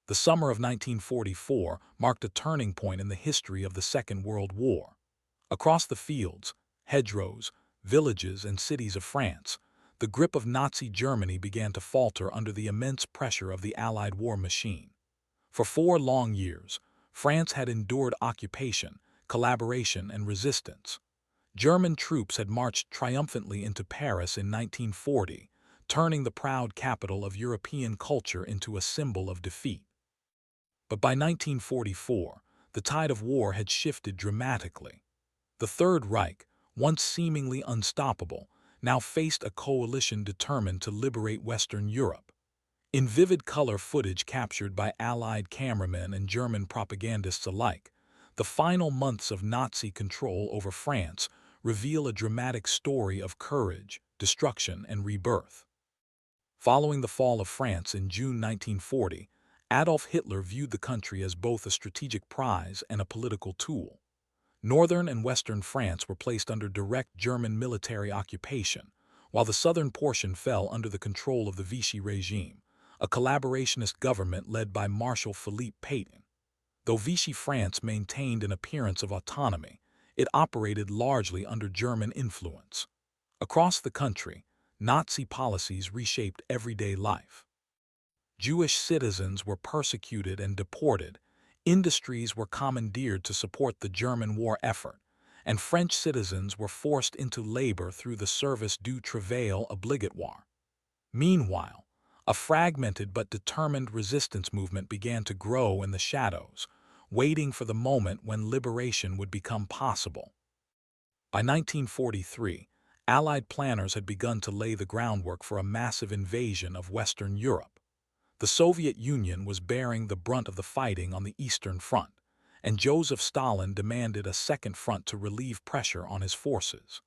The summer of 1944 marked a turning point in the history of the Second World War. Across the fields, hedgerows, villages, and cities of France, the grip of Nazi Germany began to falter under the immense pressure of the Allied war machine. For 4 long years, France had endured occupation, collaboration, and resistance. German troops had marched triumphantly into Paris in 1940, turning the proud capital of European culture into a symbol of defeat. But by 1944, the tide of war had shifted dramatically. The Third Reich, once seemingly unstoppable, now faced a coalition determined to liberate Western Europe. In vivid color footage captured by Allied cameramen and German propagandists alike, the final months of Nazi control over France reveal a dramatic story of courage, destruction, and rebirth. Following the fall of France in June 1940, Adolf Hitler viewed the country as both a strategic prize and a political tool. Northern and western France were placed under direct German military occupation, while the southern portion fell under the control of the Vichy regime, a collaborationist government led by Marshal Philippe Pétain. Though Vichy France maintained an appearance of autonomy, it operated largely under German influence. Across the country, Nazi policies reshaped everyday life. Jewish citizens were persecuted and deported, industries were commandeered to support the German war effort, and French citizens were forced into labor through the service du travail obligatoire. Meanwhile, a fragmented but determined resistance movement began to grow in the shadows, waiting for the moment when liberation would become possible. By 1943, Allied planners had begun to lay the groundwork for a massive invasion of Western Europe. The Soviet Union was bearing the brunt of the fighting on the Eastern Front, and Joseph Stalin demanded a second front to relieve pressure on his forces.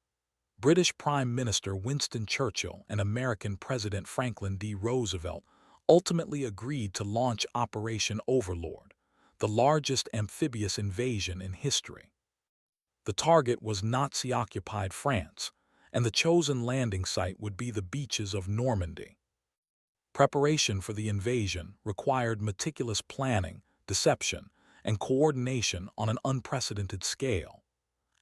British Prime Minister Winston Churchill and American President Franklin D. Roosevelt ultimately agreed to launch Operation Overlord, the largest amphibious invasion in history. The target was Nazi-occupied France, and the chosen landing site would be the beaches of Normandy. Preparation for the invasion required meticulous planning, deception, and coordination on an unprecedented scale.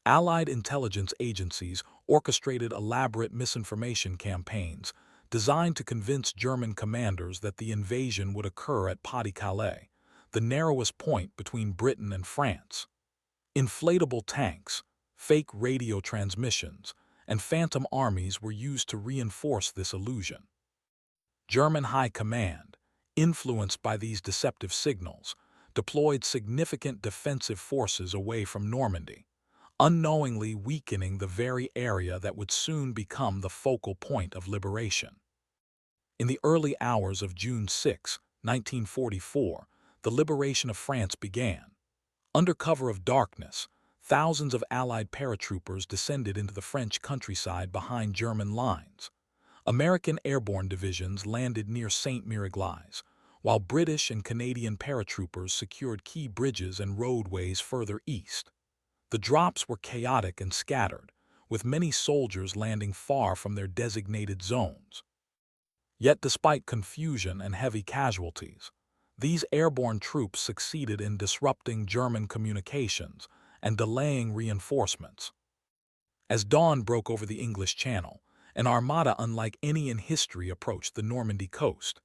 Allied intelligence agencies orchestrated elaborate misinformation campaigns designed to convince German commanders that the invasion would occur at Pas-de-Calais, the narrowest point between Britain and France. Inflatable tanks, fake radio transmissions, and phantom armies were used to reinforce this illusion. German High Command, influenced by these deceptive signals, deployed significant defensive forces away from Normandy, unknowingly weakening the very area that would soon become the focal point of liberation. In the early hours of June 6, 1944, the liberation of France began. Under cover of darkness, thousands of Allied paratroopers descended into the French countryside behind German lines. American airborne divisions landed near Saint-Miraglais, while British and Canadian paratroopers secured key bridges and roadways further east. The drops were chaotic and scattered, with many soldiers landing far from their designated zones. Yet despite confusion and heavy casualties, these airborne troops succeeded in disrupting German communications and delaying reinforcements. As dawn broke over the English Channel, an armada unlike any in history approached the Normandy coast.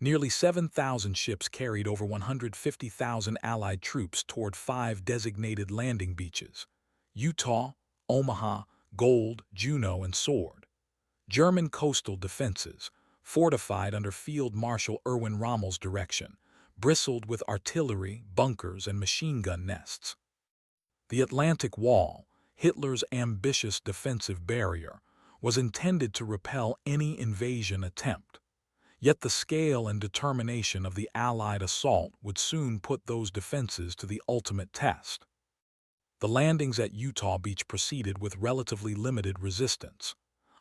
Nearly 7,000 ships carried over 150,000 Allied troops toward 5 designated landing beaches: Utah, Omaha, Gold, Juno, and Sword. German coastal defenses, fortified under Field Marshal Erwin Rommel's direction, bristled with artillery, bunkers, and machine gun nests. The Atlantic Wall, Hitler's ambitious defensive barrier, was intended to repel any invasion attempt. Yet the scale and determination of the Allied assault would soon put those defenses to the ultimate test. The landings at Utah Beach proceeded with relatively limited resistance.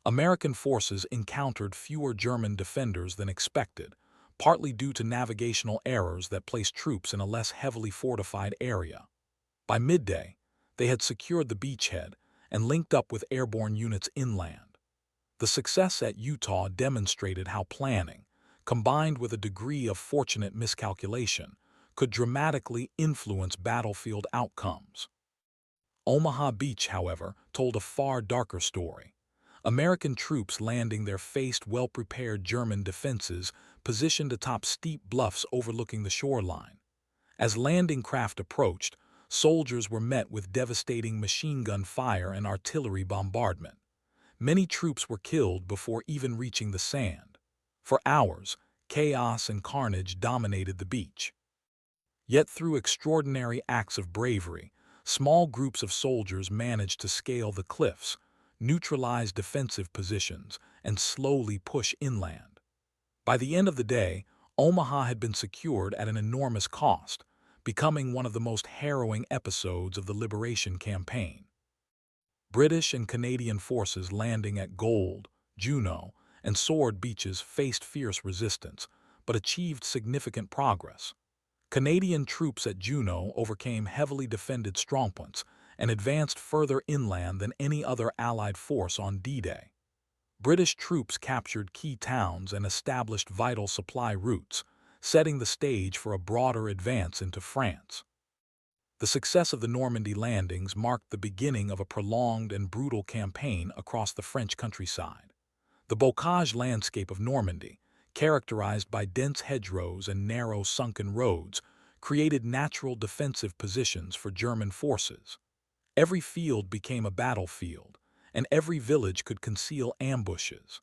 American forces encountered fewer German defenders than expected, partly due to navigational errors that placed troops in a less heavily fortified area. By midday, they had secured the beachhead and linked up with airborne units inland. The success at Utah demonstrated how planning, combined with a degree of fortunate miscalculation, could dramatically influence battlefield outcomes. Omaha Beach, however, told a far darker story. American troops landing there faced well-prepared German defenses positioned atop steep bluffs overlooking the shoreline. As landing craft approached, soldiers were met with devastating machine gun fire and artillery bombardment. Many troops were killed before even reaching the sand. For hours, chaos and carnage dominated the beach. Yet through extraordinary acts of bravery, small groups of soldiers managed to scale the cliffs, neutralize defensive positions, and slowly push inland. By the end of the day, Omaha had been secured at an enormous cost, becoming one of the most harrowing episodes of the Liberation Campaign. British and Canadian forces landing at Gold, Juno, and Sword Beaches faced fierce resistance, but achieved significant progress. Canadian troops at Juno overcame heavily defended strongpoints and advanced further inland than any other Allied force on D-Day. British troops captured key towns and established vital supply routes, setting the stage for a broader advance into France. The success of the Normandy landings marked the beginning of a prolonged and brutal campaign across the French countryside. The bocage landscape of Normandy, characterized by dense hedgerows and narrow sunken roads, created natural defensive positions for German forces. Every field became a battlefield, and every village could conceal ambushes.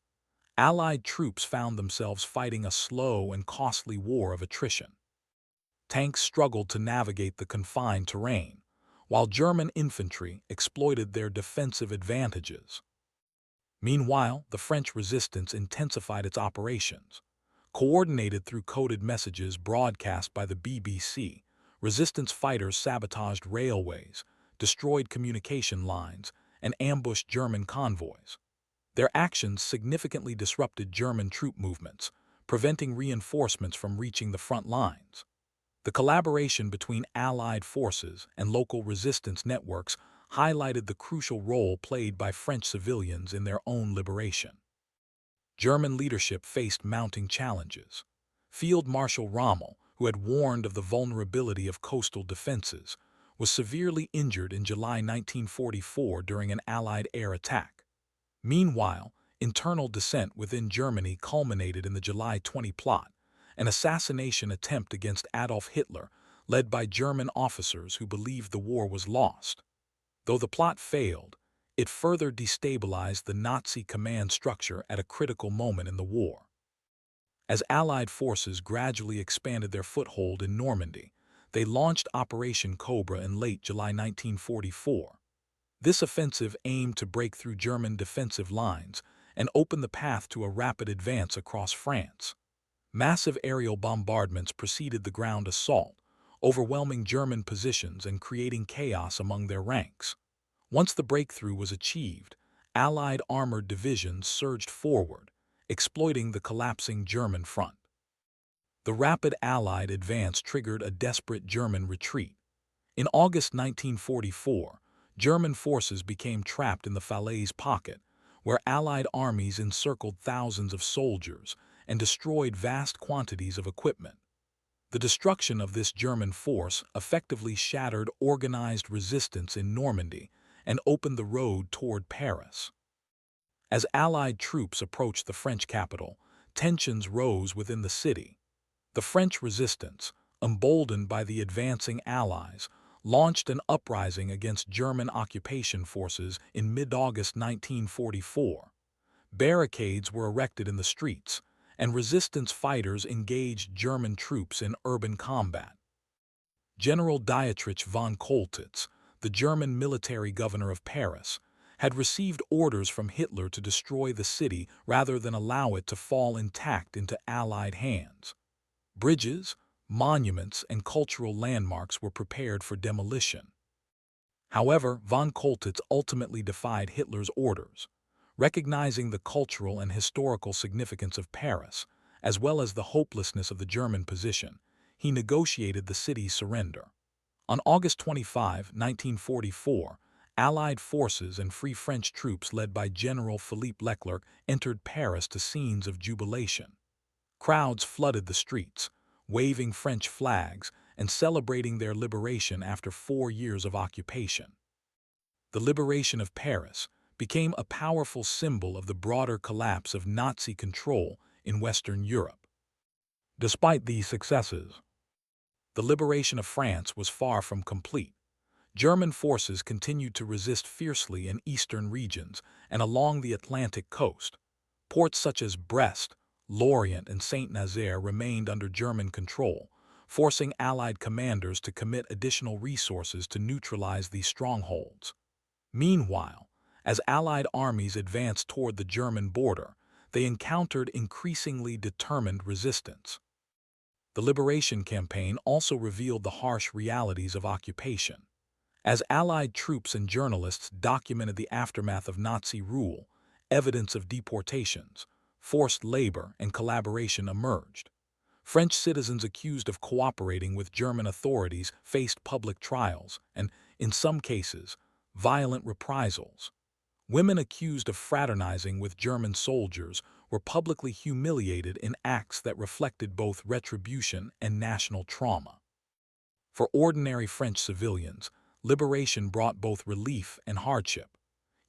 Allied troops found themselves fighting a slow and costly war of attrition. Tanks struggled to navigate the confined terrain, while German infantry exploited their defensive advantages. Meanwhile, the French resistance intensified its operations. Coordinated through coded messages broadcast by the BBC, resistance fighters sabotaged railways, destroyed communication lines, and ambushed German convoys. Their actions significantly disrupted German troop movements, preventing reinforcements from reaching the front lines. The collaboration between Allied forces and local resistance networks highlighted the crucial role played by French civilians in their own liberation. German leadership faced mounting challenges. Field Marshal Rommel, who had warned of the vulnerability of coastal defenses, was severely injured in July 1944 during an Allied air attack. Meanwhile, internal dissent within Germany culminated in the July 20 plot, an assassination attempt against Adolf Hitler led by German officers who believed the war was lost. Though the plot failed, it further destabilized the Nazi command structure at a critical moment in the war. As Allied forces gradually expanded their foothold in Normandy, they launched Operation Cobra in late July 1944. This offensive aimed to break through German defensive lines and open the path to a rapid advance across France. Massive aerial bombardments preceded the ground assault, overwhelming German positions and creating chaos among their ranks. Once the breakthrough was achieved, Allied armored divisions surged forward, exploiting the collapsing German front. The rapid Allied advance triggered a desperate German retreat. In August 1944, German forces became trapped in the Falaise Pocket, where Allied armies encircled thousands of soldiers and destroyed vast quantities of equipment. The destruction of this German force effectively shattered organized resistance in Normandy and opened the road toward Paris. As Allied troops approached the French capital, tensions rose within the city. The French resistance, emboldened by the advancing Allies, launched an uprising against German occupation forces in mid-August 1944. Barricades were erected in the streets, and resistance fighters engaged German troops in urban combat. General Dietrich von Choltitz, the German military governor of Paris, had received orders from Hitler to destroy the city rather than allow it to fall intact into Allied hands. Bridges, monuments, and cultural landmarks were prepared for demolition. However, von Choltitz ultimately defied Hitler's orders. Recognizing the cultural and historical significance of Paris, as well as the hopelessness of the German position, he negotiated the city's surrender. On August 25, 1944, Allied forces and Free French troops led by General Philippe Leclerc entered Paris to scenes of jubilation. Crowds flooded the streets, waving French flags and celebrating their liberation after 4 years of occupation. The liberation of Paris became a powerful symbol of the broader collapse of Nazi control in Western Europe. Despite these successes, the liberation of France was far from complete. German forces continued to resist fiercely in eastern regions and along the Atlantic coast. Ports such as Brest, Lorient, and Saint-Nazaire remained under German control, forcing Allied commanders to commit additional resources to neutralize these strongholds. Meanwhile, as Allied armies advanced toward the German border, they encountered increasingly determined resistance. The Liberation Campaign also revealed the harsh realities of occupation. As Allied troops and journalists documented the aftermath of Nazi rule, evidence of deportations, forced labor, and collaboration emerged. French citizens accused of cooperating with German authorities faced public trials and, in some cases, violent reprisals. Women accused of fraternizing with German soldiers were publicly humiliated in acts that reflected both retribution and national trauma. For ordinary French civilians, liberation brought both relief and hardship.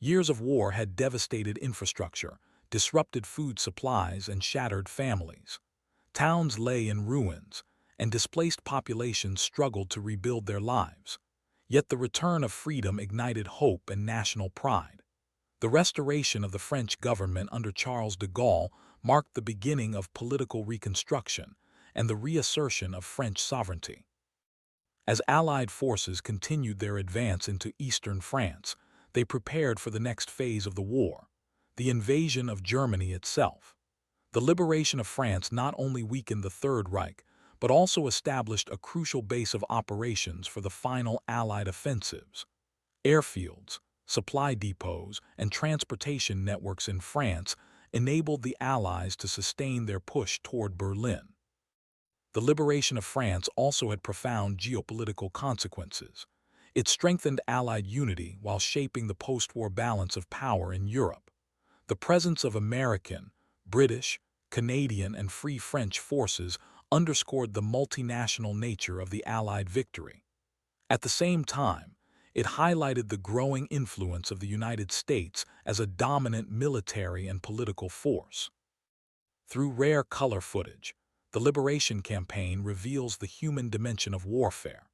Years of war had devastated infrastructure, disrupted food supplies, and shattered families. Towns lay in ruins, and displaced populations struggled to rebuild their lives. Yet the return of freedom ignited hope and national pride. The restoration of the French government under Charles de Gaulle marked the beginning of political reconstruction and the reassertion of French sovereignty. As Allied forces continued their advance into eastern France, they prepared for the next phase of the war, the invasion of Germany itself. The liberation of France not only weakened the Third Reich, but also established a crucial base of operations for the final Allied offensives. Airfields, supply depots, and transportation networks in France enabled the Allies to sustain their push toward Berlin. The liberation of France also had profound geopolitical consequences. It strengthened Allied unity while shaping the post-war balance of power in Europe. The presence of American, British, Canadian, and Free French forces underscored the multinational nature of the Allied victory. At the same time, it highlighted the growing influence of the United States as a dominant military and political force. Through rare color footage, the Liberation Campaign reveals the human dimension of warfare.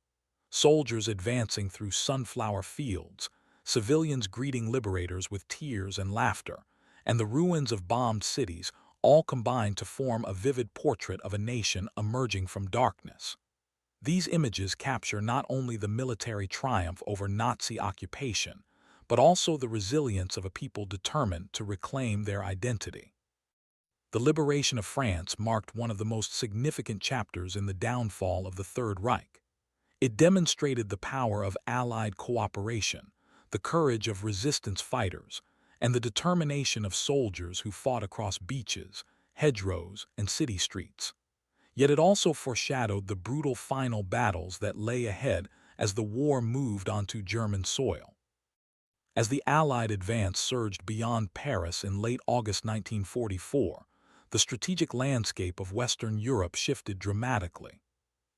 Soldiers advancing through sunflower fields, civilians greeting liberators with tears and laughter, and the ruins of bombed cities all combine to form a vivid portrait of a nation emerging from darkness. These images capture not only the military triumph over Nazi occupation, but also the resilience of a people determined to reclaim their identity. The liberation of France marked one of the most significant chapters in the downfall of the Third Reich. It demonstrated the power of Allied cooperation, the courage of resistance fighters, and the determination of soldiers who fought across beaches, hedgerows, and city streets. Yet it also foreshadowed the brutal final battles that lay ahead as the war moved onto German soil. As the Allied advance surged beyond Paris in late August 1944, the strategic landscape of Western Europe shifted dramatically.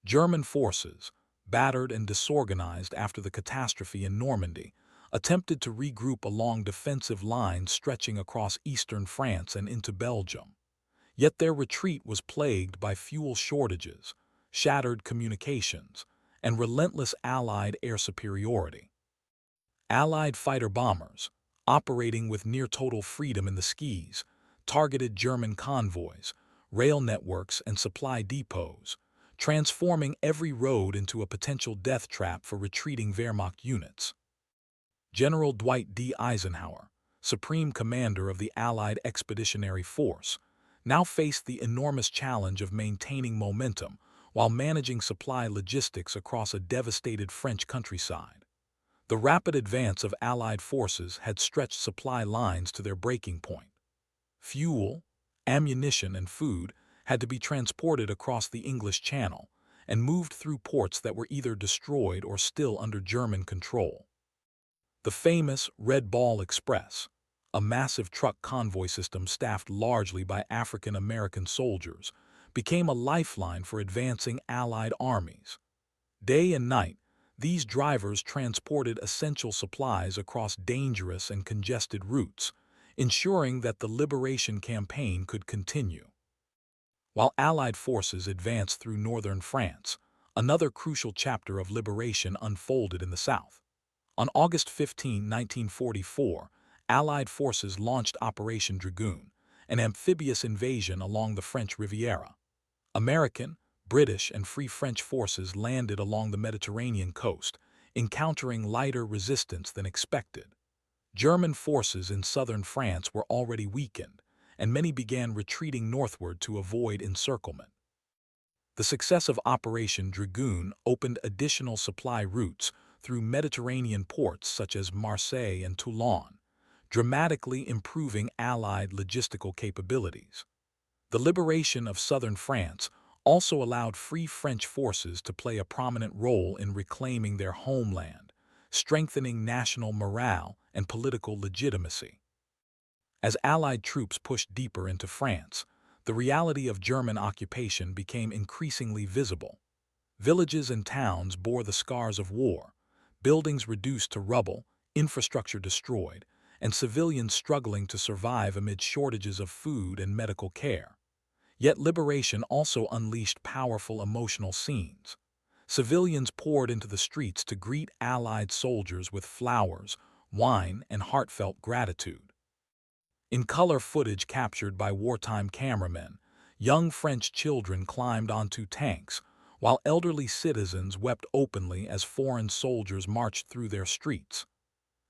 German forces, battered and disorganized after the catastrophe in Normandy, attempted to regroup along defensive lines stretching across eastern France and into Belgium. Yet their retreat was plagued by fuel shortages, shattered communications, and relentless Allied air superiority. Allied fighter bombers, operating with near-total freedom in the skies, targeted German convoys, rail networks, and supply depots, transforming every road into a potential death trap for retreating Wehrmacht units. General Dwight D. Eisenhower, supreme commander of the Allied Expeditionary Force, now faced the enormous challenge of maintaining momentum while managing supply logistics across a devastated French countryside. The rapid advance of Allied forces had stretched supply lines to their breaking point. Fuel, ammunition, and food had to be transported across the English Channel and moved through ports that were either destroyed or still under German control. The famous Red Ball Express, a massive truck convoy system staffed largely by African-American soldiers, became a lifeline for advancing Allied armies. Day and night, these drivers transported essential supplies across dangerous and congested routes, ensuring that the liberation campaign could continue. While Allied forces advanced through northern France, another crucial chapter of liberation unfolded in the south. On August 15, 1944, Allied forces launched Operation Dragoon, an amphibious invasion along the French Riviera. American, British, and Free French forces landed along the Mediterranean coast, encountering lighter resistance than expected. German forces in southern France were already weakened, and many began retreating northward to avoid encirclement. The success of Operation Dragoon opened additional supply routes through Mediterranean ports such as Marseille and Toulon, dramatically improving Allied logistical capabilities. The liberation of southern France also allowed Free French forces to play a prominent role in reclaiming their homeland, strengthening national morale and political legitimacy. As Allied troops pushed deeper into France, the reality of German occupation became increasingly visible. Villages and towns bore the scars of war, buildings reduced to rubble, infrastructure destroyed, and civilians struggling to survive amid shortages of food and medical care. Yet liberation also unleashed powerful emotional scenes. Civilians poured into the streets to greet Allied soldiers with flowers, wine, and heartfelt gratitude. In color footage captured by wartime cameramen, young French children climbed onto tanks, while elderly citizens wept openly as foreign soldiers marched through their streets.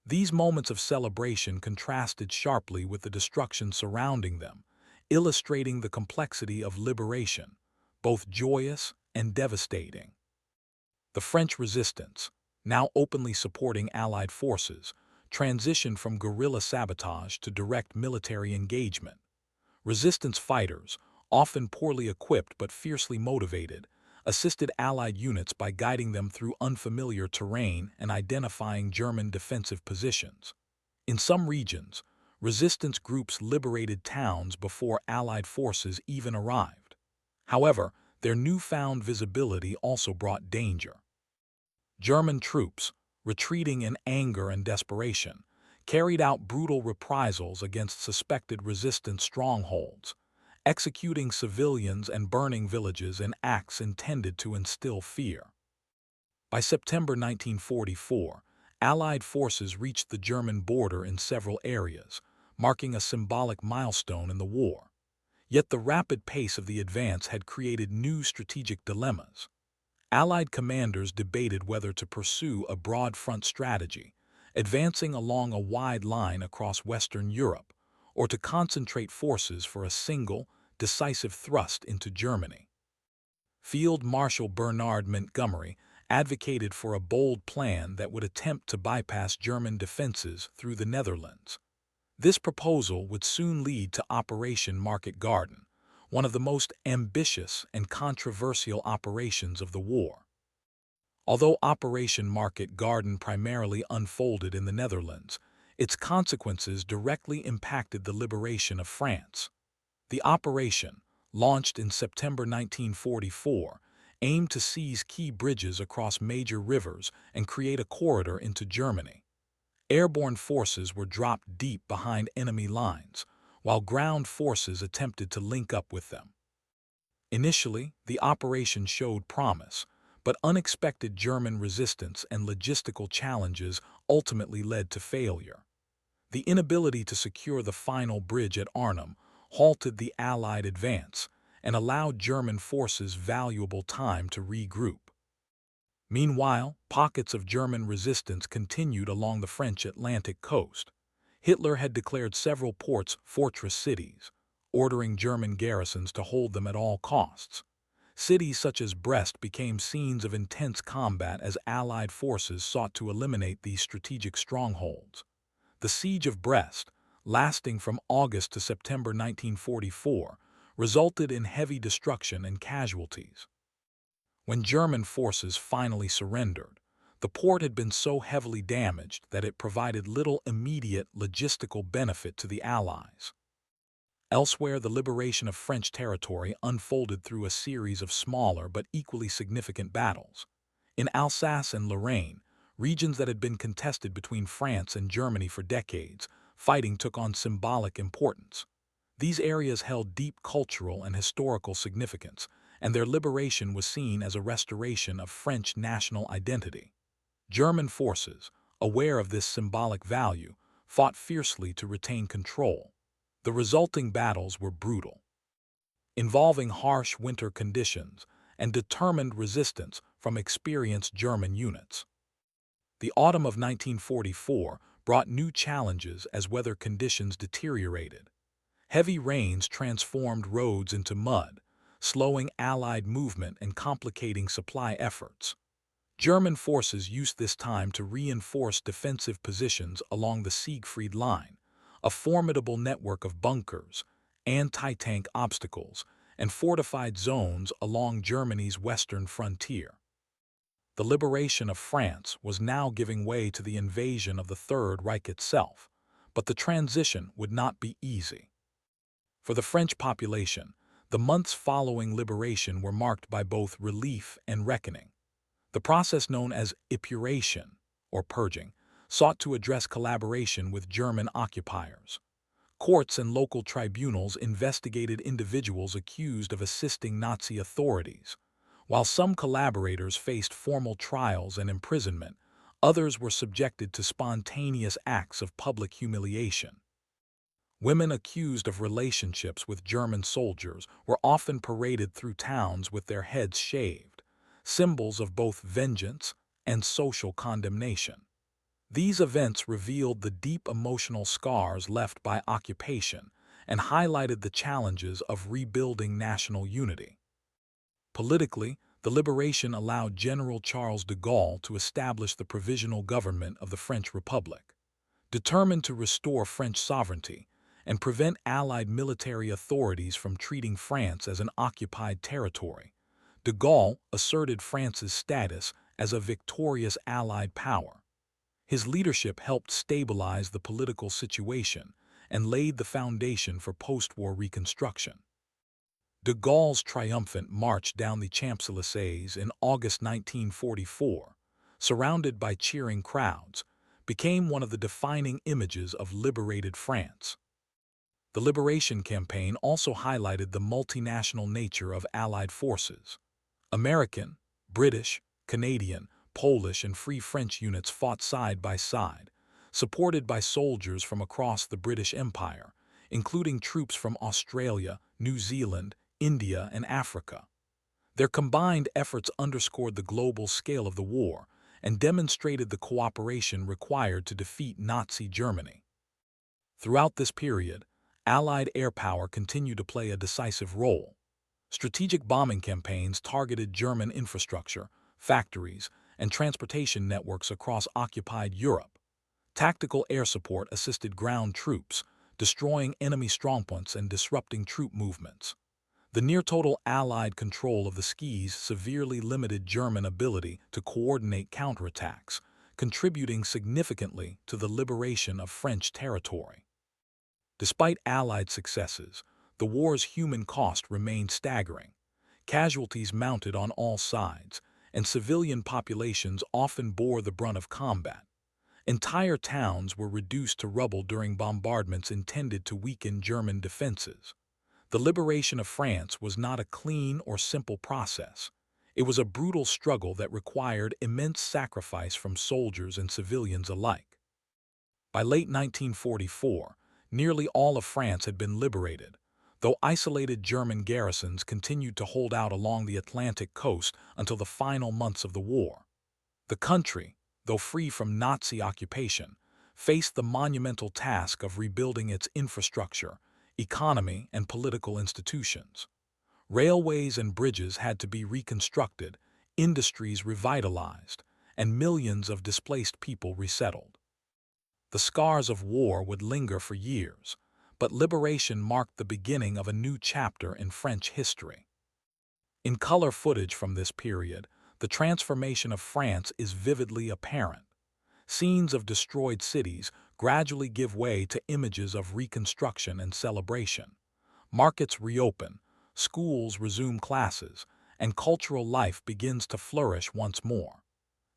These moments of celebration contrasted sharply with the destruction surrounding them, illustrating the complexity of liberation, both joyous and devastating. The French resistance, now openly supporting Allied forces, transitioned from guerrilla sabotage to direct military engagement. Resistance fighters, often poorly equipped but fiercely motivated, assisted Allied units by guiding them through unfamiliar terrain and identifying German defensive positions. In some regions, resistance groups liberated towns before Allied forces even arrived. However, their newfound visibility also brought danger. German troops, retreating in anger and desperation, carried out brutal reprisals against suspected resistance strongholds, executing civilians and burning villages in acts intended to instill fear. By September 1944, Allied forces reached the German border in several areas, marking a symbolic milestone in the war. Yet the rapid pace of the advance had created new strategic dilemmas. Allied commanders debated whether to pursue a broad front strategy, advancing along a wide line across Western Europe, or to concentrate forces for a single, decisive thrust into Germany. Field Marshal Bernard Montgomery advocated for a bold plan that would attempt to bypass German defenses through the Netherlands. This proposal would soon lead to Operation Market Garden, one of the most ambitious and controversial operations of the war. Although Operation Market Garden primarily unfolded in the Netherlands, its consequences directly impacted the liberation of France. The operation, launched in September 1944, aimed to seize key bridges across major rivers and create a corridor into Germany. Airborne forces were dropped deep behind enemy lines, while ground forces attempted to link up with them. Initially, the operation showed promise, but unexpected German resistance and logistical challenges ultimately led to failure. The inability to secure the final bridge at Arnhem halted the Allied advance and allowed German forces valuable time to regroup. Meanwhile, pockets of German resistance continued along the French Atlantic coast. Hitler had declared several ports fortress cities, ordering German garrisons to hold them at all costs. Cities such as Brest became scenes of intense combat as Allied forces sought to eliminate these strategic strongholds. The Siege of Brest, lasting from August to September 1944, resulted in heavy destruction and casualties. When German forces finally surrendered, the port had been so heavily damaged that it provided little immediate logistical benefit to the Allies. Elsewhere, the liberation of French territory unfolded through a series of smaller but equally significant battles. In Alsace and Lorraine, regions that had been contested between France and Germany for decades, fighting took on symbolic importance. These areas held deep cultural and historical significance, and their liberation was seen as a restoration of French national identity. German forces, aware of this symbolic value, fought fiercely to retain control. The resulting battles were brutal, involving harsh winter conditions and determined resistance from experienced German units. The autumn of 1944 brought new challenges as weather conditions deteriorated. Heavy rains transformed roads into mud, slowing Allied movement and complicating supply efforts. German forces used this time to reinforce defensive positions along the Siegfried Line, a formidable network of bunkers, anti-tank obstacles, and fortified zones along Germany's western frontier. The liberation of France was now giving way to the invasion of the Third Reich itself, but the transition would not be easy. For the French population, the months following liberation were marked by both relief and reckoning. The process known as epuration, or purging, sought to address collaboration with German occupiers. Courts and local tribunals investigated individuals accused of assisting Nazi authorities. While some collaborators faced formal trials and imprisonment, others were subjected to spontaneous acts of public humiliation. Women accused of relationships with German soldiers were often paraded through towns with their heads shaved, symbols of both vengeance and social condemnation. These events revealed the deep emotional scars left by occupation and highlighted the challenges of rebuilding national unity. Politically, the liberation allowed General Charles de Gaulle to establish the provisional government of the French Republic. Determined to restore French sovereignty and prevent Allied military authorities from treating France as an occupied territory, de Gaulle asserted France's status as a victorious Allied power. His leadership helped stabilize the political situation and laid the foundation for post-war reconstruction. De Gaulle's triumphant march down the Champs-Élysées in August 1944, surrounded by cheering crowds, became one of the defining images of liberated France. The Liberation Campaign also highlighted the multinational nature of Allied forces. American, British, Canadian, Polish, and Free French units fought side by side, supported by soldiers from across the British Empire, including troops from Australia, New Zealand, India, and Africa. Their combined efforts underscored the global scale of the war and demonstrated the cooperation required to defeat Nazi Germany. Throughout this period, Allied air power continued to play a decisive role. Strategic bombing campaigns targeted German infrastructure, factories, and transportation networks across occupied Europe. Tactical air support assisted ground troops, destroying enemy strongpoints and disrupting troop movements. The near-total Allied control of the skies severely limited German ability to coordinate counterattacks, contributing significantly to the liberation of French territory. Despite Allied successes, the war's human cost remained staggering. Casualties mounted on all sides, and civilian populations often bore the brunt of combat. Entire towns were reduced to rubble during bombardments intended to weaken German defenses. The liberation of France was not a clean or simple process. It was a brutal struggle that required immense sacrifice from soldiers and civilians alike. By late 1944, nearly all of France had been liberated, though isolated German garrisons continued to hold out along the Atlantic coast until the final months of the war. The country, though free from Nazi occupation, faced the monumental task of rebuilding its infrastructure, economy, and political institutions. Railways and bridges had to be reconstructed, industries revitalized, and millions of displaced people resettled. The scars of war would linger for years, but liberation marked the beginning of a new chapter in French history. In color footage from this period, the transformation of France is vividly apparent. Scenes of destroyed cities gradually give way to images of reconstruction and celebration. markets reopen, schools resume classes, and cultural life begins to flourish once more.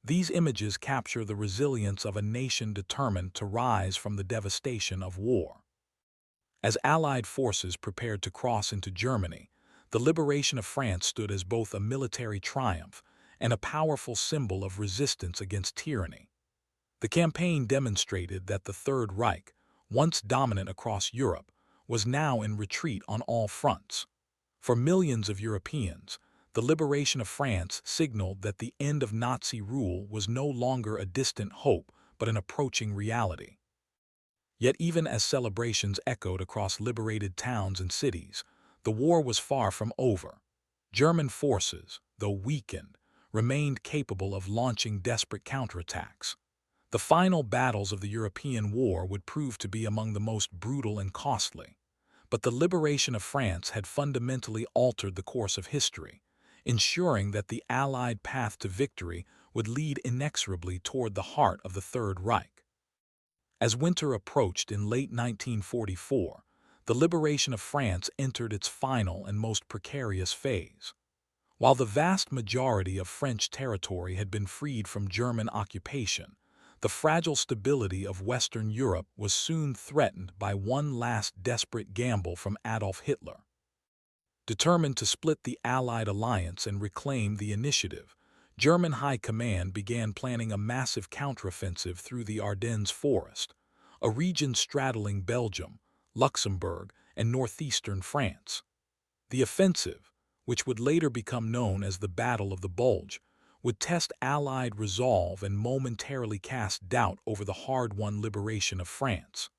These images capture the resilience of a nation determined to rise from the devastation of war. As Allied forces prepared to cross into Germany, the liberation of France stood as both a military triumph and a powerful symbol of resistance against tyranny. The campaign demonstrated that the Third Reich, once dominant across Europe, was now in retreat on all fronts. For millions of Europeans, the liberation of France signaled that the end of Nazi rule was no longer a distant hope but an approaching reality. Yet even as celebrations echoed across liberated towns and cities, the war was far from over. German forces, though weakened, remained capable of launching desperate counterattacks. The final battles of the European war would prove to be among the most brutal and costly. But the liberation of France had fundamentally altered the course of history, ensuring that the Allied path to victory would lead inexorably toward the heart of the Third Reich. As winter approached in late 1944, the liberation of France entered its final and most precarious phase. While the vast majority of French territory had been freed from German occupation, the fragile stability of Western Europe was soon threatened by one last desperate gamble from Adolf Hitler. Determined to split the Allied alliance and reclaim the initiative, German High Command began planning a massive counteroffensive through the Ardennes forest, a region straddling Belgium, Luxembourg, and northeastern France. The offensive, which would later become known as the Battle of the Bulge, would test Allied resolve and momentarily cast doubt over the hard-won liberation of France.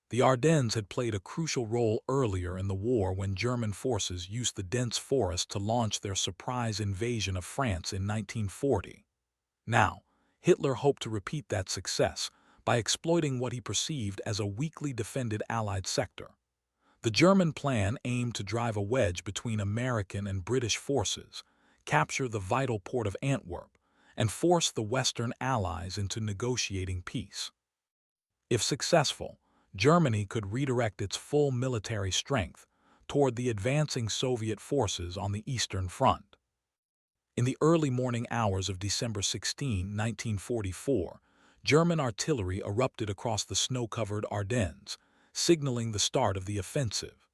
The Ardennes had played a crucial role earlier in the war when German forces used the dense forest to launch their surprise invasion of France in 1940. Now, Hitler hoped to repeat that success by exploiting what he perceived as a weakly defended Allied sector. The German plan aimed to drive a wedge between American and British forces, capture the vital port of Antwerp, and force the Western Allies into negotiating peace. If successful, Germany could redirect its full military strength toward the advancing Soviet forces on the Eastern Front. In the early morning hours of December 16, 1944, German artillery erupted across the snow-covered Ardennes, signaling the start of the offensive.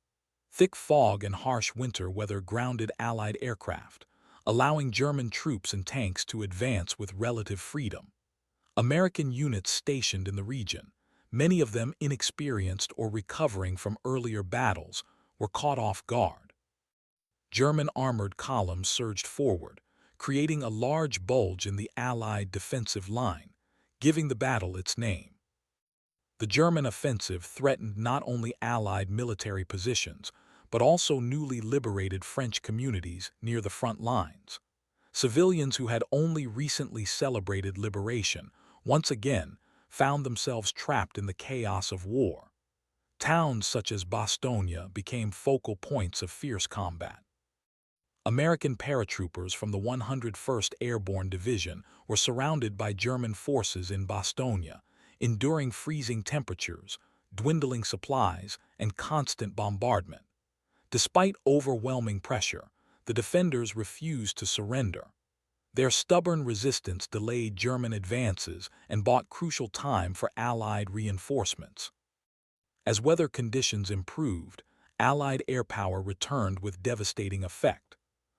Thick fog and harsh winter weather grounded Allied aircraft, allowing German troops and tanks to advance with relative freedom. American units stationed in the region, many of them inexperienced or recovering from earlier battles, were caught off guard. German armored columns surged forward, creating a large bulge in the Allied defensive line, giving the battle its name. The German offensive threatened not only Allied military positions, but also newly liberated French communities near the front lines. Civilians who had only recently celebrated liberation once again found themselves trapped in the chaos of war. Towns such as Bastogne became focal points of fierce combat. American paratroopers from the 101st Airborne Division were surrounded by German forces in Bastogne, enduring freezing temperatures, dwindling supplies, and constant bombardment. Despite overwhelming pressure, the defenders refused to surrender. Their stubborn resistance delayed German advances and bought crucial time for Allied reinforcements. As weather conditions improved, Allied air power returned with devastating effect.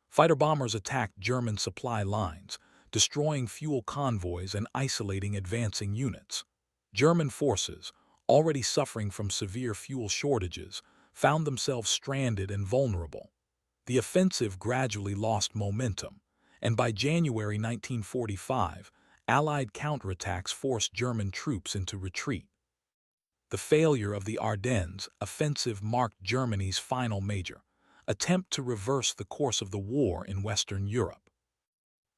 Fighter bombers attacked German supply lines, destroying fuel convoys and isolating advancing units. German forces, already suffering from severe fuel shortages, found themselves stranded and vulnerable. The offensive gradually lost momentum, and by January 1945, Allied counterattacks forced German troops into retreat. The failure of the Ardennes offensive marked Germany's final major attempt to reverse the course of the war in Western Europe.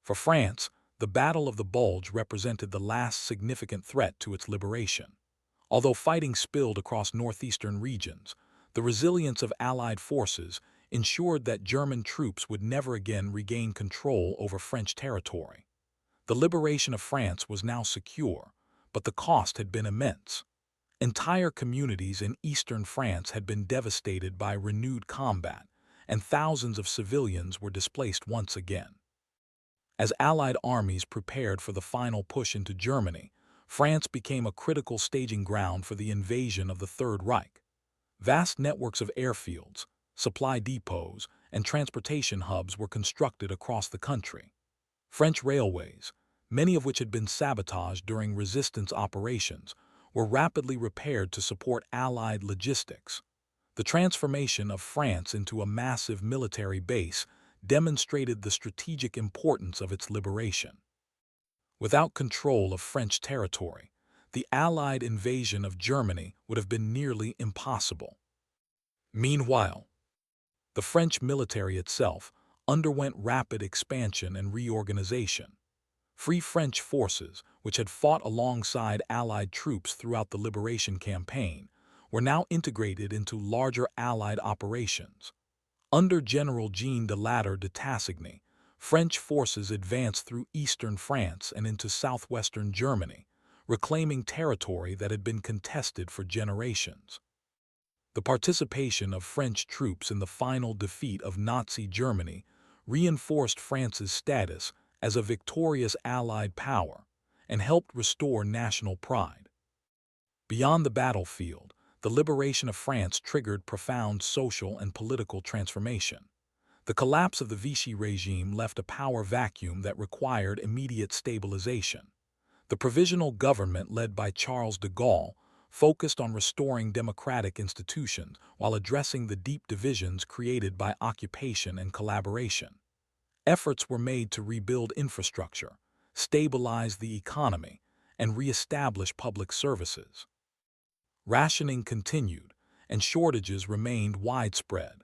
For France, the Battle of the Bulge represented the last significant threat to its liberation. Although fighting spilled across northeastern regions, the resilience of Allied forces ensured that German troops would never again regain control over French territory. The liberation of France was now secure, but the cost had been immense. Entire communities in eastern France had been devastated by renewed combat, and thousands of civilians were displaced once again. As Allied armies prepared for the final push into Germany, France became a critical staging ground for the invasion of the Third Reich. Vast networks of airfields, supply depots, and transportation hubs were constructed across the country. French railways, many of which had been sabotaged during resistance operations, were rapidly repaired to support Allied logistics. The transformation of France into a massive military base demonstrated the strategic importance of its liberation. Without control of French territory, the Allied invasion of Germany would have been nearly impossible. Meanwhile, the French military itself underwent rapid expansion and reorganization. Free French forces, which had fought alongside Allied troops throughout the Liberation campaign, were now integrated into larger Allied operations. Under General Jean de Latter de Tassigny, French forces advanced through eastern France and into southwestern Germany, reclaiming territory that had been contested for generations. The participation of French troops in the final defeat of Nazi Germany reinforced France's status as a victorious Allied power and helped restore national pride. Beyond the battlefield, the liberation of France triggered profound social and political transformation. The collapse of the Vichy regime left a power vacuum that required immediate stabilization. The provisional government led by Charles de Gaulle focused on restoring democratic institutions while addressing the deep divisions created by occupation and collaboration. Efforts were made to rebuild infrastructure, stabilize the economy, and re-establish public services. Rationing continued, and shortages remained widespread,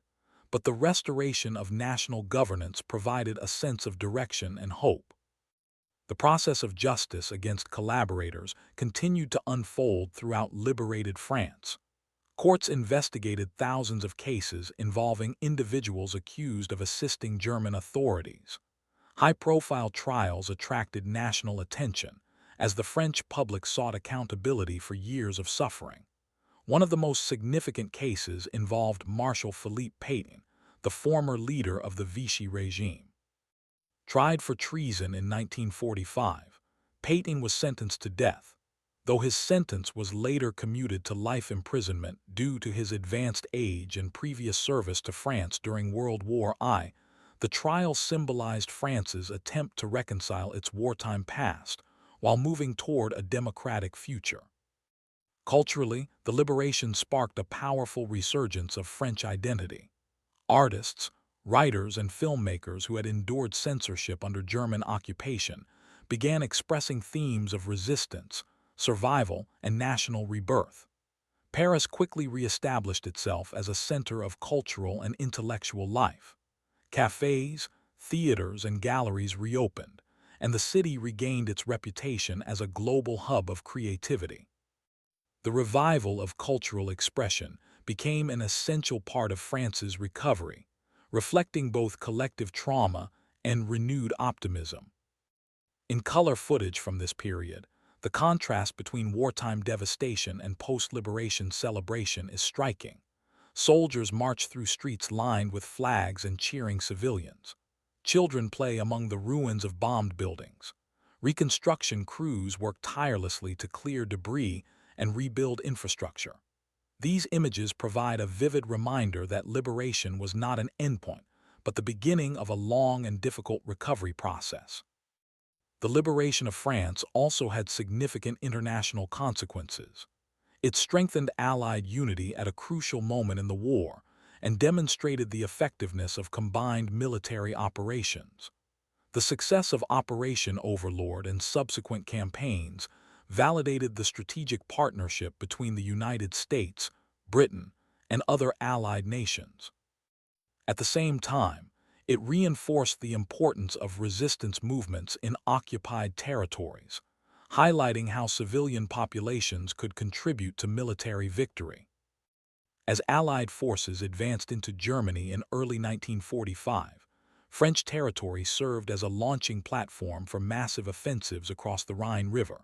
but the restoration of national governance provided a sense of direction and hope. The process of justice against collaborators continued to unfold throughout liberated France. Courts investigated thousands of cases involving individuals accused of assisting German authorities. High-profile trials attracted national attention as the French public sought accountability for years of suffering. One of the most significant cases involved Marshal Philippe Pétain, the former leader of the Vichy regime. Tried for treason in 1945, Pétain was sentenced to death, though his sentence was later commuted to life imprisonment due to his advanced age and previous service to France during World War I. The trial symbolized France's attempt to reconcile its wartime past while moving toward a democratic future. Culturally, the liberation sparked a powerful resurgence of French identity. Artists, writers, and filmmakers who had endured censorship under German occupation began expressing themes of resistance, survival, and national rebirth. Paris quickly re-established itself as a center of cultural and intellectual life. Cafes, theaters, and galleries reopened, and the city regained its reputation as a global hub of creativity. The revival of cultural expression became an essential part of France's recovery, reflecting both collective trauma and renewed optimism. In color footage from this period, the contrast between wartime devastation and post-liberation celebration is striking. Soldiers march through streets lined with flags and cheering civilians. Children play among the ruins of bombed buildings. Reconstruction crews work tirelessly to clear debris and rebuild infrastructure. These images provide a vivid reminder that liberation was not an endpoint, but the beginning of a long and difficult recovery process. The liberation of France also had significant international consequences. It strengthened Allied unity at a crucial moment in the war and demonstrated the effectiveness of combined military operations. The success of Operation Overlord and subsequent campaigns validated the strategic partnership between the United States, Britain, and other Allied nations. At the same time, it reinforced the importance of resistance movements in occupied territories, highlighting how civilian populations could contribute to military victory. As Allied forces advanced into Germany in early 1945, French territory served as a launching platform for massive offensives across the Rhine River.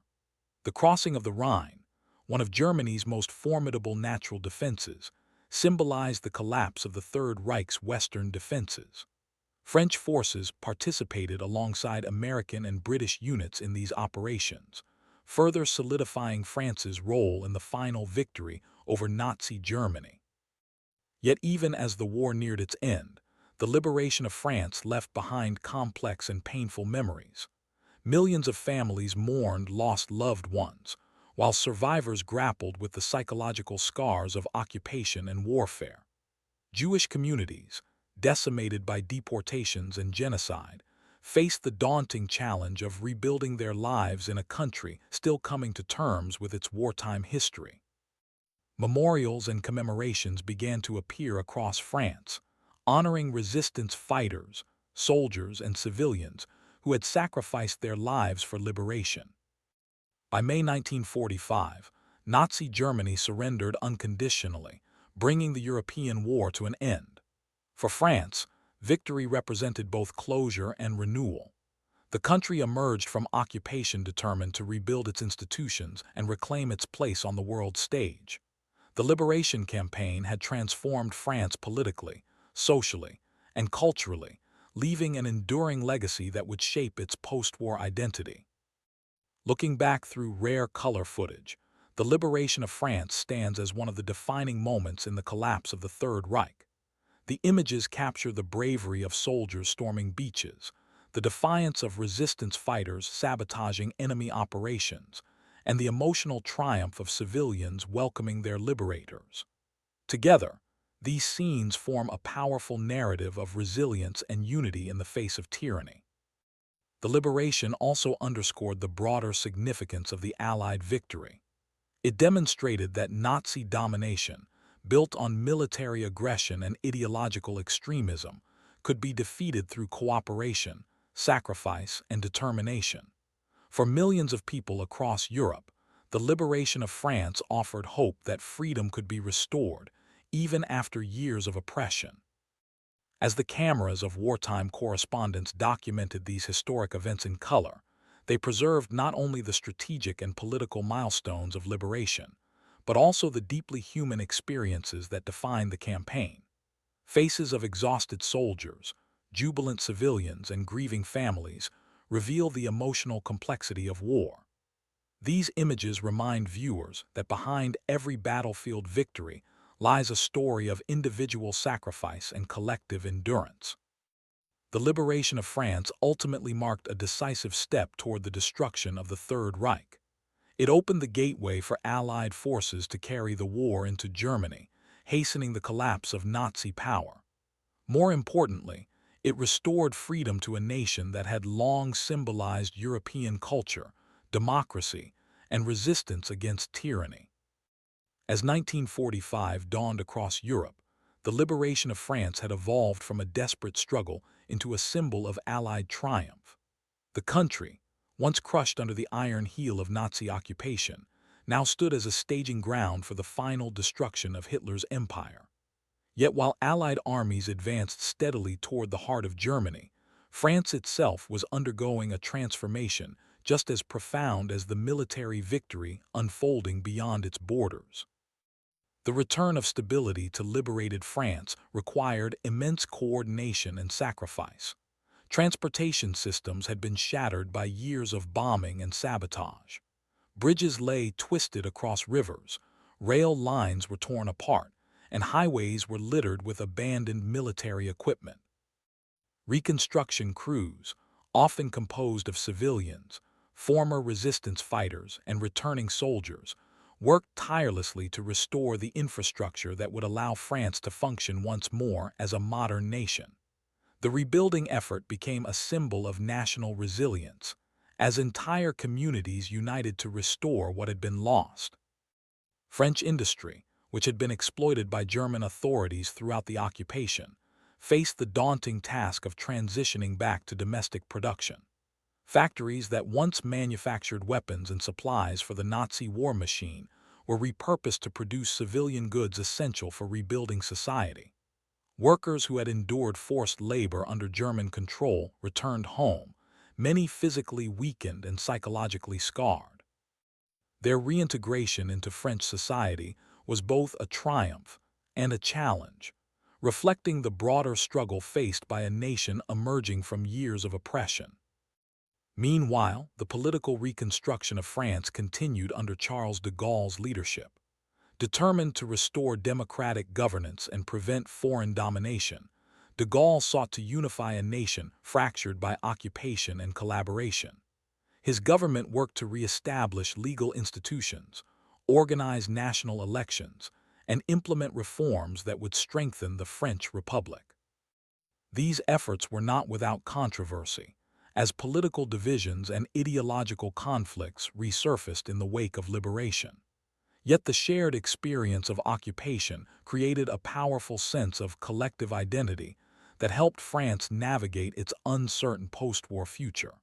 The crossing of the Rhine, one of Germany's most formidable natural defenses, symbolized the collapse of the Third Reich's Western defenses. French forces participated alongside American and British units in these operations, further solidifying France's role in the final victory over Nazi Germany. Yet even as the war neared its end, the liberation of France left behind complex and painful memories. Millions of families mourned lost loved ones, while survivors grappled with the psychological scars of occupation and warfare. Jewish communities, decimated by deportations and genocide, faced the daunting challenge of rebuilding their lives in a country still coming to terms with its wartime history. Memorials and commemorations began to appear across France, honoring resistance fighters, soldiers, and civilians who had sacrificed their lives for liberation. By May 1945, Nazi Germany surrendered unconditionally, bringing the European war to an end. For France, victory represented both closure and renewal. The country emerged from occupation determined to rebuild its institutions and reclaim its place on the world stage. The Liberation Campaign had transformed France politically, socially, and culturally, leaving an enduring legacy that would shape its post-war identity. Looking back through rare color footage, the liberation of France stands as one of the defining moments in the collapse of the Third Reich. The images capture the bravery of soldiers storming beaches, the defiance of resistance fighters sabotaging enemy operations, and the emotional triumph of civilians welcoming their liberators. Together, these scenes form a powerful narrative of resilience and unity in the face of tyranny. The liberation also underscored the broader significance of the Allied victory. It demonstrated that Nazi domination, built on military aggression and ideological extremism, could be defeated through cooperation, sacrifice, and determination. For millions of people across Europe, the liberation of France offered hope that freedom could be restored, even after years of oppression. As the cameras of wartime correspondents documented these historic events in color, they preserved not only the strategic and political milestones of liberation, but also the deeply human experiences that defined the campaign. Faces of exhausted soldiers, jubilant civilians, and grieving families reveal the emotional complexity of war. These images remind viewers that behind every battlefield victory lies a story of individual sacrifice and collective endurance. The liberation of France ultimately marked a decisive step toward the destruction of the Third Reich. It opened the gateway for Allied forces to carry the war into Germany, hastening the collapse of Nazi power. More importantly, it restored freedom to a nation that had long symbolized European culture, democracy, and resistance against tyranny. As 1945 dawned across Europe, the liberation of France had evolved from a desperate struggle into a symbol of Allied triumph. The country, once crushed under the iron heel of Nazi occupation, now stood as a staging ground for the final destruction of Hitler's empire. Yet while Allied armies advanced steadily toward the heart of Germany, France itself was undergoing a transformation just as profound as the military victory unfolding beyond its borders. The return of stability to liberated France required immense coordination and sacrifice. Transportation systems had been shattered by years of bombing and sabotage. Bridges lay twisted across rivers, rail lines were torn apart, and highways were littered with abandoned military equipment. Reconstruction crews, often composed of civilians, former resistance fighters, and returning soldiers, worked tirelessly to restore the infrastructure that would allow France to function once more as a modern nation. The rebuilding effort became a symbol of national resilience, as entire communities united to restore what had been lost. French industry, which had been exploited by German authorities throughout the occupation, faced the daunting task of transitioning back to domestic production. Factories that once manufactured weapons and supplies for the Nazi war machine were repurposed to produce civilian goods essential for rebuilding society. Workers who had endured forced labor under German control returned home, many physically weakened and psychologically scarred. Their reintegration into French society was both a triumph and a challenge, reflecting the broader struggle faced by a nation emerging from years of oppression. Meanwhile, the political reconstruction of France continued under Charles de Gaulle's leadership. Determined to restore democratic governance and prevent foreign domination, de Gaulle sought to unify a nation fractured by occupation and collaboration. His government worked to re-establish legal institutions, organize national elections, and implement reforms that would strengthen the French Republic. These efforts were not without controversy, as political divisions and ideological conflicts resurfaced in the wake of liberation. Yet the shared experience of occupation created a powerful sense of collective identity that helped France navigate its uncertain post-war future.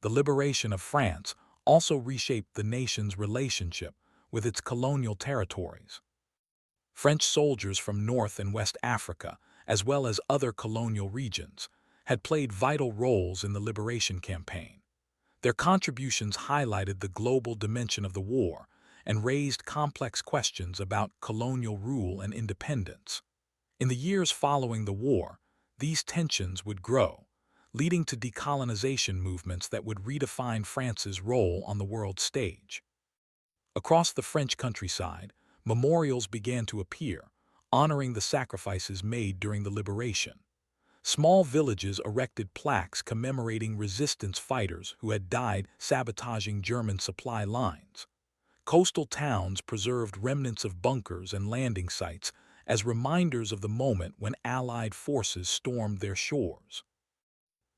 The liberation of France also reshaped the nation's relationship with its colonial territories. French soldiers from North and West Africa, as well as other colonial regions, had played vital roles in the liberation campaign. Their contributions highlighted the global dimension of the war and raised complex questions about colonial rule and independence. In the years following the war, these tensions would grow, leading to decolonization movements that would redefine France's role on the world stage. Across the French countryside, memorials began to appear, honoring the sacrifices made during the liberation. Small villages erected plaques commemorating resistance fighters who had died sabotaging German supply lines. Coastal towns preserved remnants of bunkers and landing sites as reminders of the moment when Allied forces stormed their shores.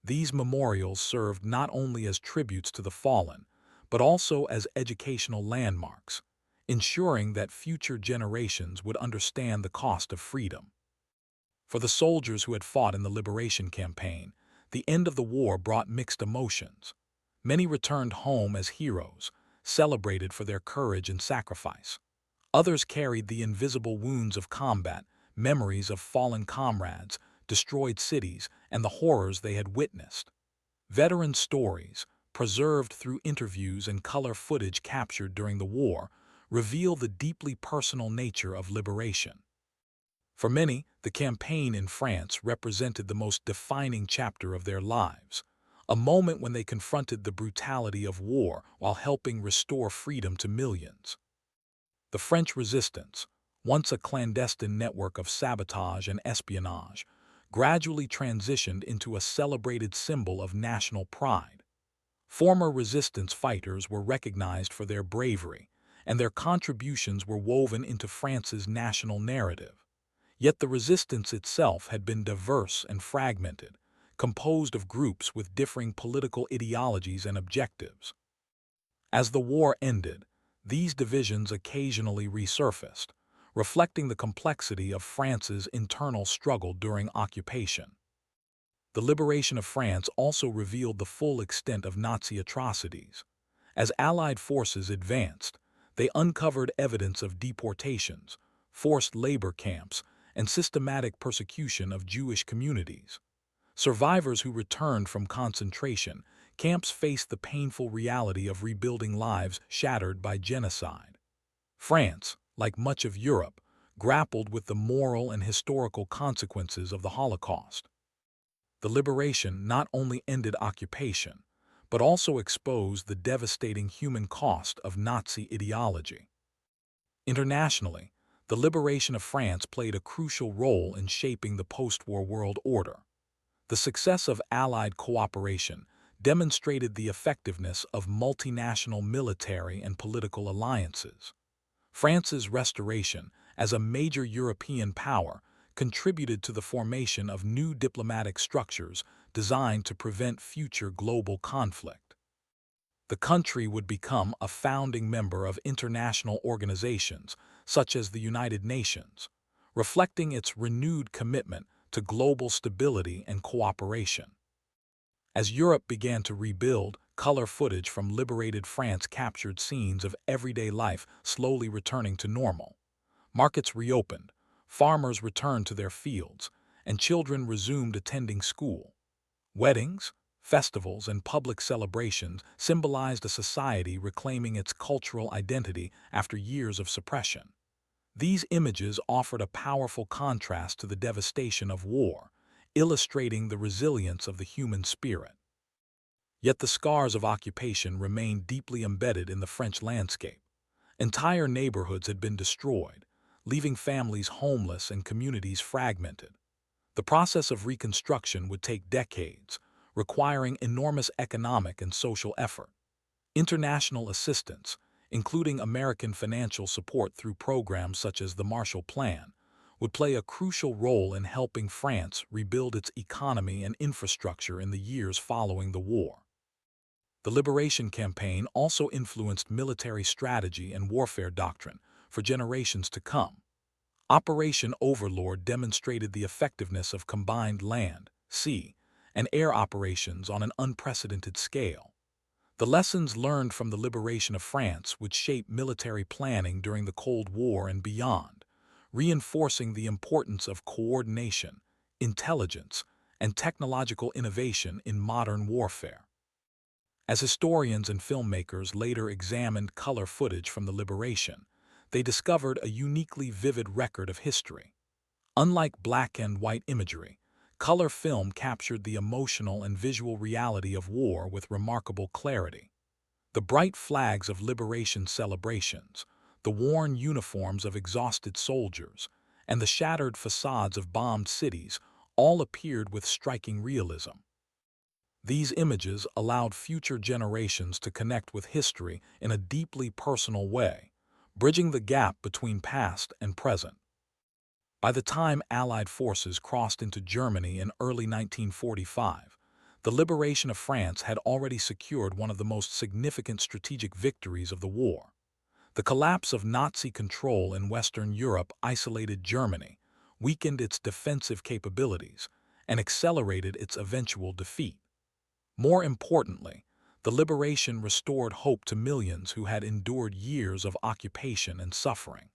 These memorials served not only as tributes to the fallen, but also as educational landmarks, ensuring that future generations would understand the cost of freedom. For the soldiers who had fought in the liberation campaign, the end of the war brought mixed emotions. Many returned home as heroes, celebrated for their courage and sacrifice. Others carried the invisible wounds of combat, memories of fallen comrades, destroyed cities, and the horrors they had witnessed. Veteran stories, preserved through interviews and color footage captured during the war, reveal the deeply personal nature of liberation. For many, the campaign in France represented the most defining chapter of their lives, a moment when they confronted the brutality of war while helping restore freedom to millions. The French resistance, once a clandestine network of sabotage and espionage, gradually transitioned into a celebrated symbol of national pride. Former resistance fighters were recognized for their bravery, and their contributions were woven into France's national narrative. Yet the resistance itself had been diverse and fragmented, composed of groups with differing political ideologies and objectives. As the war ended, these divisions occasionally resurfaced, reflecting the complexity of France's internal struggle during occupation. The liberation of France also revealed the full extent of Nazi atrocities. As Allied forces advanced, they uncovered evidence of deportations, forced labor camps, and systematic persecution of Jewish communities. Survivors who returned from concentration camps faced the painful reality of rebuilding lives shattered by genocide. France, like much of Europe, grappled with the moral and historical consequences of the Holocaust. The liberation not only ended occupation, but also exposed the devastating human cost of Nazi ideology. Internationally, the liberation of France played a crucial role in shaping the post-war world order. The success of Allied cooperation demonstrated the effectiveness of multinational military and political alliances. France's restoration as a major European power contributed to the formation of new diplomatic structures designed to prevent future global conflict. The country would become a founding member of international organizations such as the United Nations, reflecting its renewed commitment to global stability and cooperation. As Europe began to rebuild, color footage from liberated France captured scenes of everyday life slowly returning to normal. Markets reopened, farmers returned to their fields, and children resumed attending school. Weddings, festivals, and public celebrations symbolized a society reclaiming its cultural identity after years of suppression. These images offered a powerful contrast to the devastation of war, illustrating the resilience of the human spirit. Yet the scars of occupation remained deeply embedded in the French landscape. Entire neighborhoods had been destroyed, leaving families homeless and communities fragmented. The process of reconstruction would take decades, requiring enormous economic and social effort. International assistance, including American financial support through programs such as the Marshall Plan, would play a crucial role in helping France rebuild its economy and infrastructure in the years following the war. The Liberation Campaign also influenced military strategy and warfare doctrine for generations to come. Operation Overlord demonstrated the effectiveness of combined land, sea, and air operations on an unprecedented scale. The lessons learned from the liberation of France would shape military planning during the Cold War and beyond, reinforcing the importance of coordination, intelligence, and technological innovation in modern warfare. As historians and filmmakers later examined color footage from the liberation, they discovered a uniquely vivid record of history. Unlike black and white imagery, color film captured the emotional and visual reality of war with remarkable clarity. The bright flags of liberation celebrations, the worn uniforms of exhausted soldiers, and the shattered facades of bombed cities all appeared with striking realism. These images allowed future generations to connect with history in a deeply personal way, bridging the gap between past and present. By the time Allied forces crossed into Germany in early 1945, the liberation of France had already secured one of the most significant strategic victories of the war. The collapse of Nazi control in Western Europe isolated Germany, weakened its defensive capabilities, and accelerated its eventual defeat. More importantly, the liberation restored hope to millions who had endured years of occupation and suffering.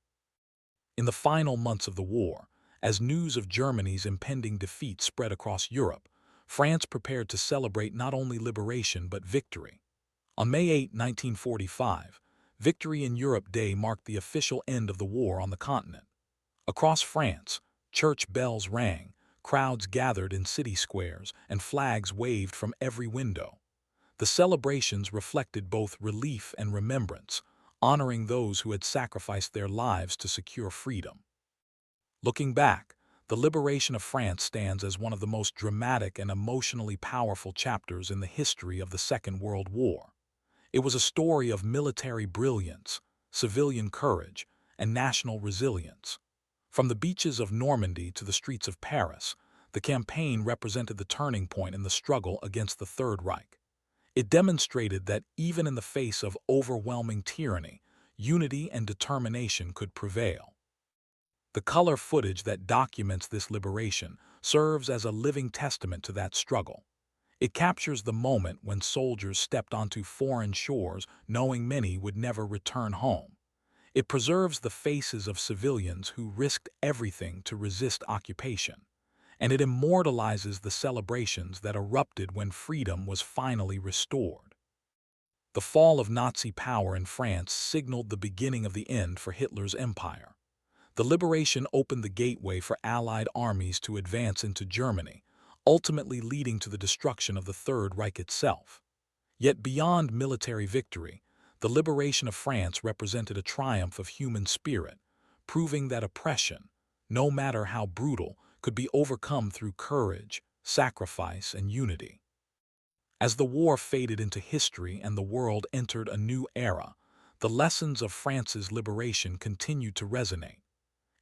In the final months of the war, as news of Germany's impending defeat spread across Europe, France prepared to celebrate not only liberation but victory. On May 8, 1945, Victory in Europe Day marked the official end of the war on the continent. Across France, church bells rang, crowds gathered in city squares, and flags waved from every window. The celebrations reflected both relief and remembrance, honoring those who had sacrificed their lives to secure freedom. Looking back, the liberation of France stands as one of the most dramatic and emotionally powerful chapters in the history of the Second World War. It was a story of military brilliance, civilian courage, and national resilience. From the beaches of Normandy to the streets of Paris, the campaign represented the turning point in the struggle against the Third Reich. It demonstrated that even in the face of overwhelming tyranny, unity and determination could prevail. The color footage that documents this liberation serves as a living testament to that struggle. It captures the moment when soldiers stepped onto foreign shores knowing many would never return home. It preserves the faces of civilians who risked everything to resist occupation, and it immortalizes the celebrations that erupted when freedom was finally restored. The fall of Nazi power in France signaled the beginning of the end for Hitler's empire. The liberation opened the gateway for Allied armies to advance into Germany, ultimately leading to the destruction of the Third Reich itself. Yet beyond military victory, the liberation of France represented a triumph of human spirit, proving that oppression, no matter how brutal, could be overcome through courage, sacrifice, and unity. As the war faded into history and the world entered a new era, the lessons of France's liberation continued to resonate.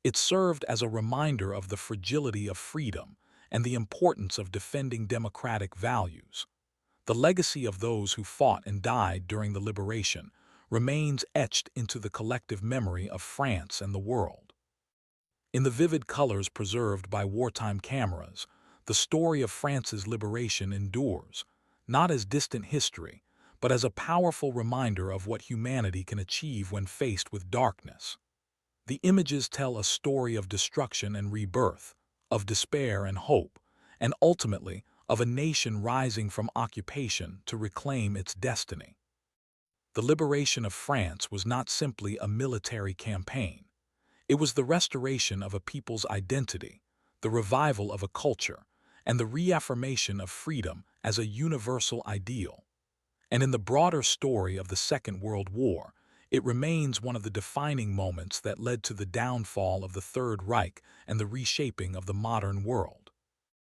It served as a reminder of the fragility of freedom and the importance of defending democratic values. The legacy of those who fought and died during the liberation remains etched into the collective memory of France and the world. In the vivid colors preserved by wartime cameras, the story of France's liberation endures, not as distant history, but as a powerful reminder of what humanity can achieve when faced with darkness. The images tell a story of destruction and rebirth, of despair and hope, and ultimately of a nation rising from occupation to reclaim its destiny. The liberation of France was not simply a military campaign. It was the restoration of a people's identity, the revival of a culture, and the reaffirmation of freedom as a universal ideal. And in the broader story of the Second World War, it remains one of the defining moments that led to the downfall of the Third Reich and the reshaping of the modern world.